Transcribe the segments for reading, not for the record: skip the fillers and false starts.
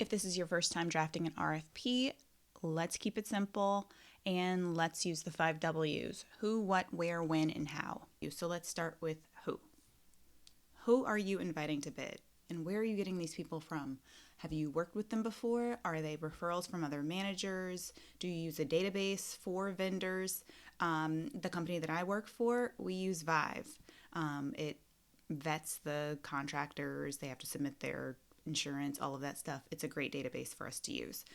If this is your first time drafting an RFP, let's keep it simple and let's use the 5 W's: who, what, where, when, and how. So let's start with who. Who are you inviting to bid? And where are you getting these people from? Have you worked with them before? Are they referrals from other managers? Do you use a database for vendors? The company that I work for, we use Vive. It vets the contractors. They have to submit their insurance, all of that stuff. It's a great database for us to use.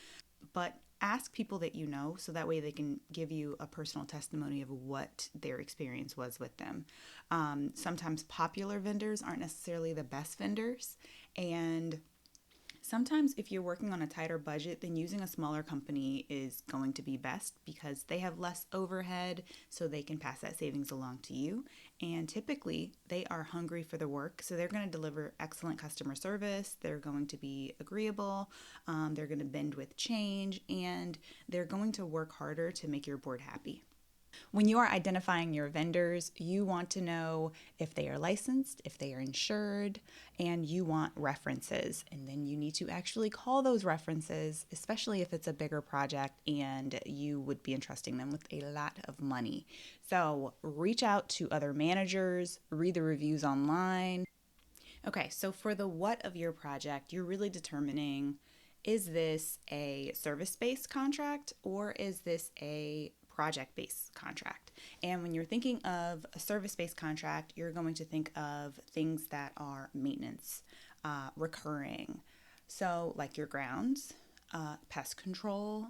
But ask people that you know so that way they can give you a personal testimony of what their experience was with them. Sometimes popular vendors aren't necessarily the best vendors, and sometimes if you're working on a tighter budget, then using a smaller company is going to be best because they have less overhead, so they can pass that savings along to you. And typically they are hungry for the work, so they're going to deliver excellent customer service. They're going to be agreeable. They're going to bend with change, and they're going to work harder to make your board happy. When you are identifying your vendors, you want to know if they are licensed, if they are insured, and you want references. And then you need to actually call those references, especially if it's a bigger project and you would be entrusting them with a lot of money. So reach out to other managers, read the reviews online. Okay, so for the what of your project, you're really determining, is this a service-based contract or is this a project-based contract? And when you're thinking of a service-based contract, you're going to think of things that are maintenance, recurring. So like your grounds, pest control,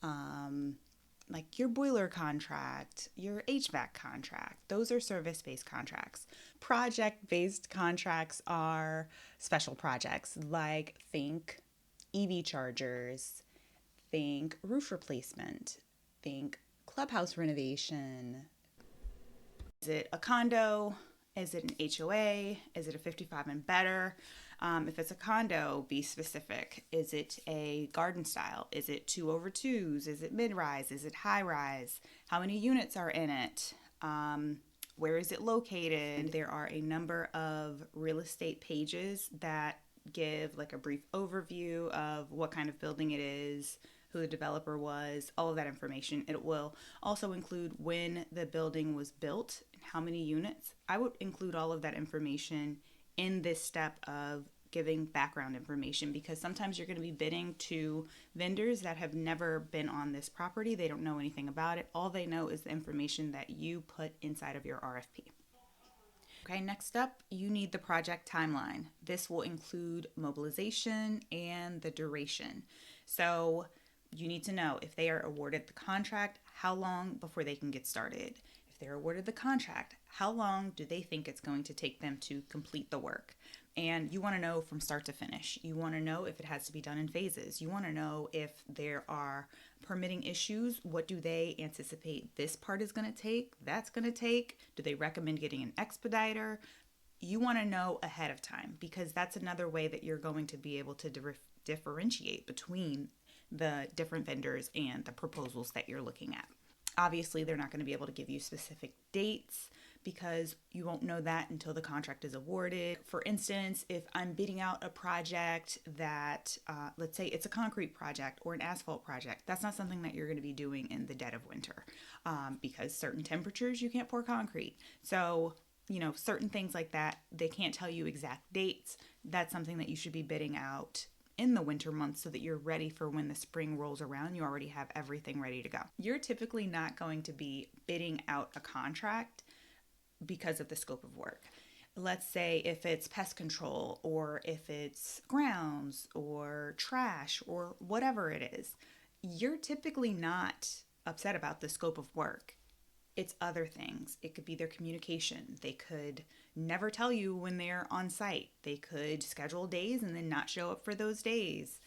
like your boiler contract, your HVAC contract. Those are service-based contracts. Project-based contracts are special projects, like think EV chargers, think roof replacement, think clubhouse renovation. Is it a condo? Is it an HOA? Is it a 55 and better? If it's a condo, be specific. Is it a garden style? Is it 2/2s? Is it mid-rise? Is it high-rise? How many units are in it? Where is it located? There are a number of real estate pages that give like a brief overview of what kind of building it is, who the developer was, all of that information. It will also include when the building was built and how many units. I would include all of that information in this step of giving background information, because sometimes you're going to be bidding to vendors that have never been on this property. They don't know anything about it. All they know is the information that you put inside of your RFP. Okay, next up, you need the project timeline. This will include mobilization and the duration. So you need to know if they are awarded the contract, how long before they can get started. If they're awarded the contract, how long do they think it's going to take them to complete the work? And you want to know from start to finish. You want to know if it has to be done in phases. You want to know if there are permitting issues. What do they anticipate this part is going to take, that's going to take? Do they recommend getting an expediter? You want to know ahead of time, because that's another way that you're going to be able to differentiate between the different vendors and the proposals that you're looking at. Obviously, they're not going to be able to give you specific dates because you won't know that until the contract is awarded. For instance, if I'm bidding out a project that, let's say it's a concrete project or an asphalt project, that's not something that you're going to be doing in the dead of winter, because certain temperatures you can't pour concrete. So, certain things like that, they can't tell you exact dates. That's something that you should be bidding out in the winter months so that you're ready for when the spring rolls around. You already have everything ready to go. You're typically not going to be bidding out a contract because of the scope of work. Let's say if it's pest control or if it's grounds or trash or whatever it is, you're typically not upset about the scope of work. It's other things. It could be their communication. They could never tell you when they're on site. They could schedule days and then not show up for those days.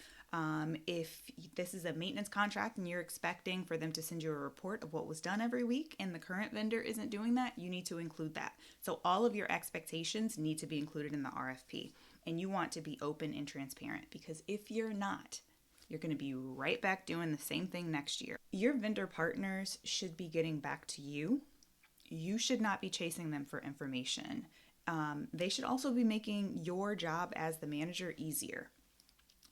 If this is a maintenance contract and you're expecting for them to send you a report of what was done every week and the current vendor isn't doing that, you need to include that. So all of your expectations need to be included in the RFP, and you want to be open and transparent, because if you're not, you're going to be right back doing the same thing next year. Your vendor partners should be getting back to you. You should not be chasing them for information. They should also be making your job as the manager easier.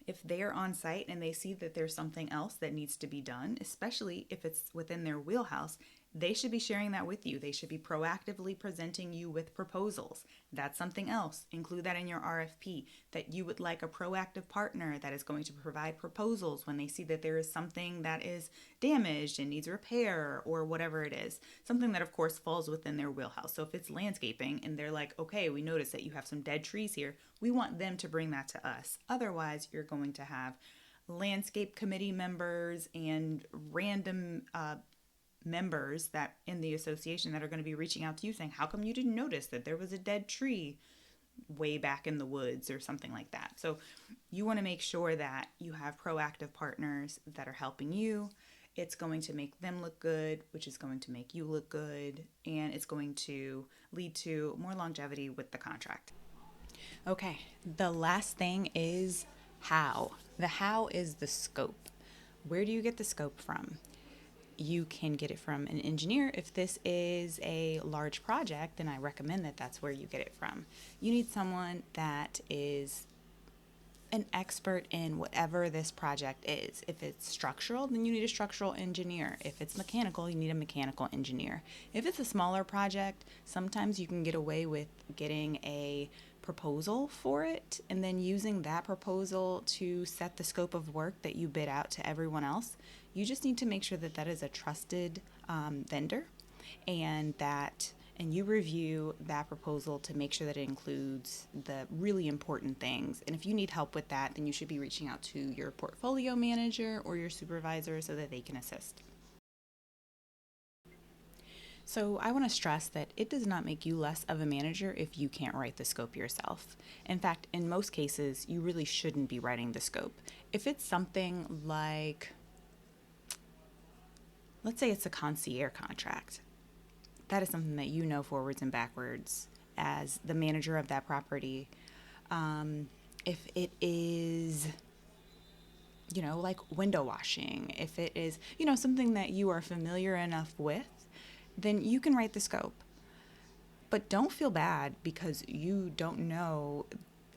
If they're on site and they see that there's something else that needs to be done, especially if it's within their wheelhouse, they should be sharing that with you. They should be proactively presenting you with proposals. That's something else. Include that in your RFP, that you would like a proactive partner that is going to provide proposals when they see that there is something that is damaged and needs repair or whatever it is. Something that, of course, falls within their wheelhouse. So if it's landscaping and they're like, okay, we noticed that you have some dead trees here, we want them to bring that to us. Otherwise, you're going to have landscape committee members and random members that in the association that are going to be reaching out to you saying, how come you didn't notice that there was a dead tree way back in the woods or something like that? So you want to make sure that you have proactive partners that are helping you. It's going to make them look good, which is going to make you look good, and it's going to lead to more longevity with the contract. Okay, the last thing is how. The how is the scope. Where do you get the scope from? You can get it from an engineer. If this is a large project, then I recommend that that's where you get it from. You need someone that is an expert in whatever this project is. If it's structural, then you need a structural engineer. If it's mechanical, you need a mechanical engineer. If it's a smaller project, sometimes you can get away with getting a proposal for it and then using that proposal to set the scope of work that you bid out to everyone else. You just need to make sure that that is a trusted vendor and you review that proposal to make sure that it includes the really important things. And if you need help with that, then you should be reaching out to your portfolio manager or your supervisor so that they can assist. So I want to stress that it does not make you less of a manager if you can't write the scope yourself. In fact, in most cases, you really shouldn't be writing the scope. If it's something like, let's say it's a concierge contract, that is something that you know forwards and backwards as the manager of that property. If it is, like window washing, if it is, something that you are familiar enough with, then you can write the scope. But don't feel bad because you don't know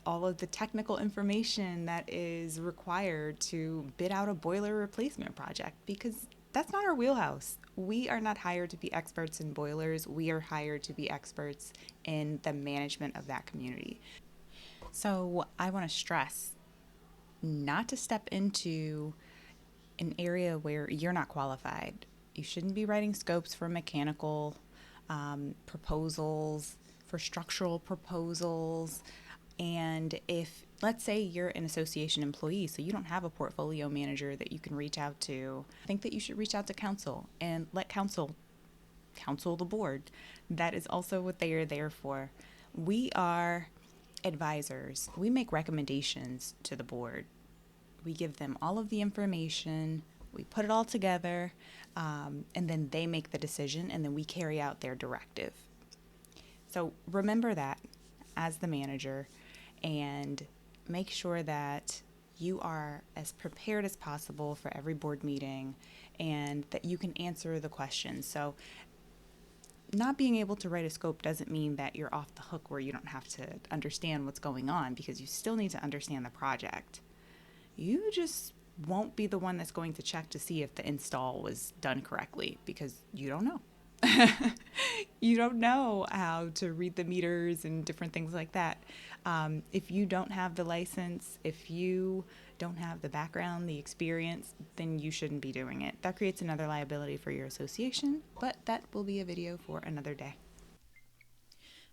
all of the technical information that is required to bid out a boiler replacement project, because that's not our wheelhouse. We are not hired to be experts in boilers. We are hired to be experts in the management of that community. So I want to stress not to step into an area where you're not qualified. You shouldn't be writing scopes for mechanical proposals, for structural proposals. And if, let's say you're an association employee, so you don't have a portfolio manager that you can reach out to, I think that you should reach out to counsel and let counsel the board. That is also what they are there for. We are advisors. We make recommendations to the board. We give them all of the information. We put it all together, and then they make the decision, and then we carry out their directive. So remember that as the manager, and make sure that you are as prepared as possible for every board meeting and that you can answer the questions. So not being able to write a scope doesn't mean that you're off the hook where you don't have to understand what's going on, because you still need to understand the project. You just won't be the one that's going to check to see if the install was done correctly, because you don't know. You don't know how to read the meters and different things like that. If you don't have the license, if you don't have the background, the experience, then you shouldn't be doing it. That creates another liability for your association, but that will be a video for another day.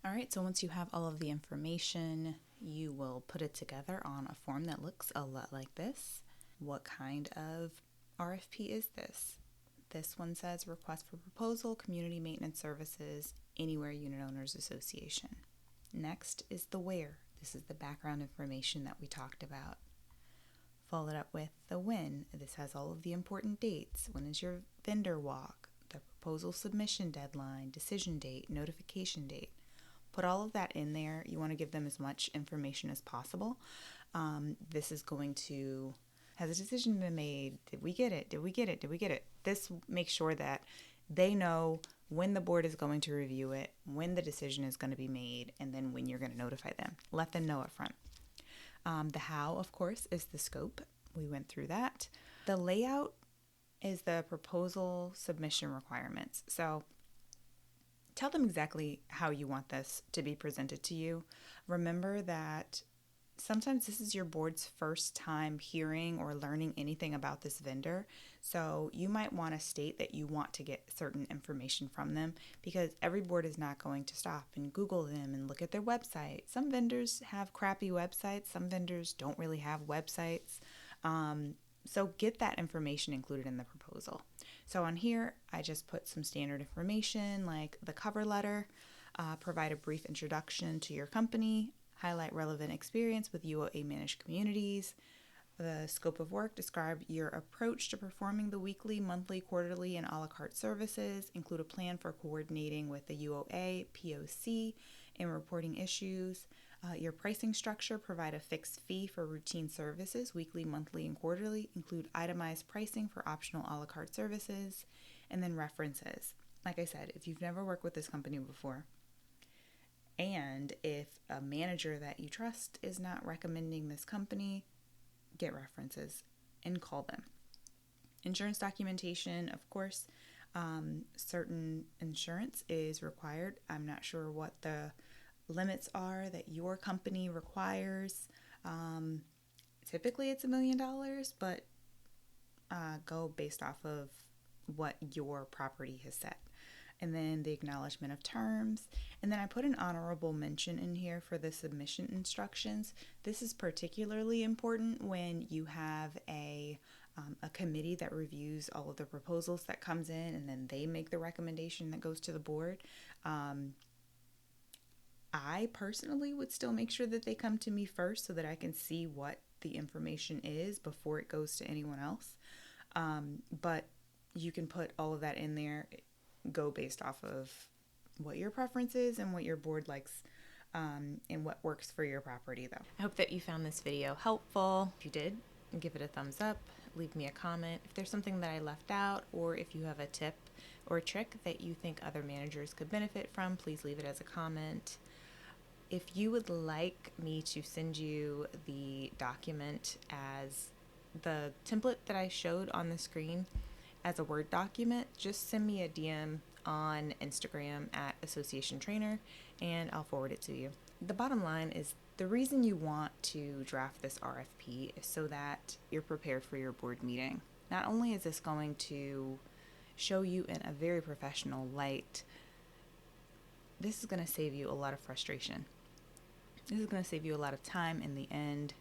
All right, so once you have all of the information, you will put it together on a form that looks a lot like this. What kind of RFP is this? This one says Request for Proposal, Community Maintenance Services, Anywhere Unit Owners Association. Next is the where. This is the background information that we talked about. Followed up with the when. This has all of the important dates. When is your vendor walk? The proposal submission deadline, decision date, notification date. Put all of that in there. You want to give them as much information as possible. This is going to... Has a decision been made? Did we get it? Did we get it? Did we get it? This makes sure that they know when the board is going to review it, when the decision is going to be made, and then when you're going to notify them. Let them know up front. The how, of course, is the scope. We went through that. The layout is the proposal submission requirements. So tell them exactly how you want this to be presented to you. Remember that sometimes this is your board's first time hearing or learning anything about this vendor. So you might want to state that you want to get certain information from them, because every board is not going to stop and Google them and look at their website. Some vendors have crappy websites. Some vendors don't really have websites. So get that information included in the proposal. So on here, I just put some standard information like the cover letter, provide a brief introduction to your company, highlight relevant experience with UOA managed communities, the scope of work, describe your approach to performing the weekly, monthly, quarterly, and a la carte services, include a plan for coordinating with the UOA, POC, and reporting issues. Your pricing structure, provide a fixed fee for routine services, weekly, monthly, and quarterly, include itemized pricing for optional a la carte services, and then references. Like I said, if you've never worked with this company before, and if a manager that you trust is not recommending this company, get references and call them. Insurance documentation, of course, certain insurance is required. I'm not sure what the limits are that your company requires. Typically it's $1 million, but go based off of what your property has set. And then the acknowledgement of terms. And then I put an honorable mention in here for the submission instructions. This is particularly important when you have a committee that reviews all of the proposals that comes in, and then they make the recommendation that goes to the board. I personally would still make sure that they come to me first so that I can see what the information is before it goes to anyone else. But you can put all of that in there. Go based off of what your preference is and what your board likes, and what works for your property, though. I hope that you found this video helpful. If you did, give it a thumbs up, leave me a comment. If there's something that I left out, or if you have a tip or trick that you think other managers could benefit from, please leave it as a comment. If you would like me to send you the document as the template that I showed on the screen as a Word document, just send me a DM on Instagram at Association Trainer and I'll forward it to you. The bottom line is the reason you want to draft this RFP is so that you're prepared for your board meeting. Not only is this going to show you in a very professional light, this is going to save you a lot of frustration. This is going to save you a lot of time in the end,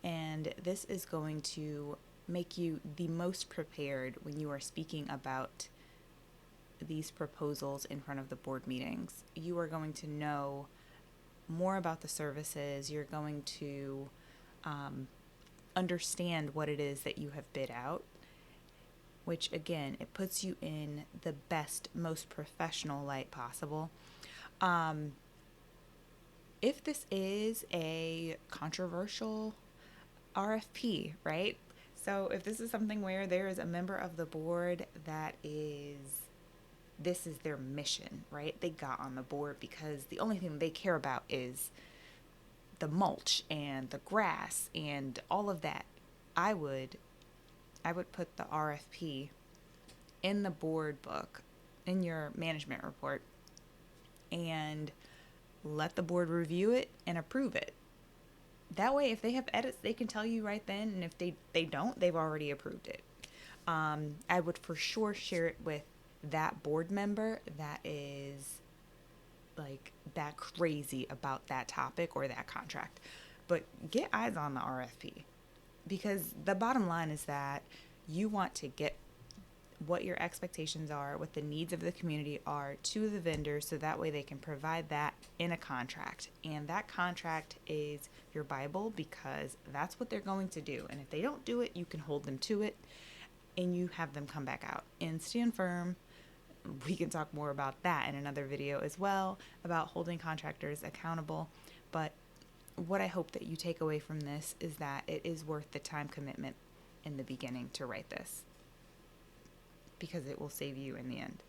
and this is going to make you the most prepared when you are speaking about these proposals in front of the board meetings. You are going to know more about the services. You're going to understand what it is that you have bid out, which again, it puts you in the best, most professional light possible. If this is a controversial RFP, right? So if this is something where there is a member of the board that this is their mission, right? They got on the board because the only thing they care about is the mulch and the grass and all of that. I would put the RFP in the board book, in your management report, and let the board review it and approve it. That way, if they have edits, they can tell you right then, and if they don't, they've already approved it. I would for sure share it with that board member that is like that crazy about that topic or that contract. But get eyes on the RFP, because the bottom line is that you want to get what your expectations are, what the needs of the community are to the vendor, so that way they can provide that in a contract. And that contract is your Bible, because that's what they're going to do. And if they don't do it, you can hold them to it and you have them come back out and stand firm. We can talk more about that in another video as well, about holding contractors accountable. But what I hope that you take away from this is that it is worth the time commitment in the beginning to write this, because it will save you in the end.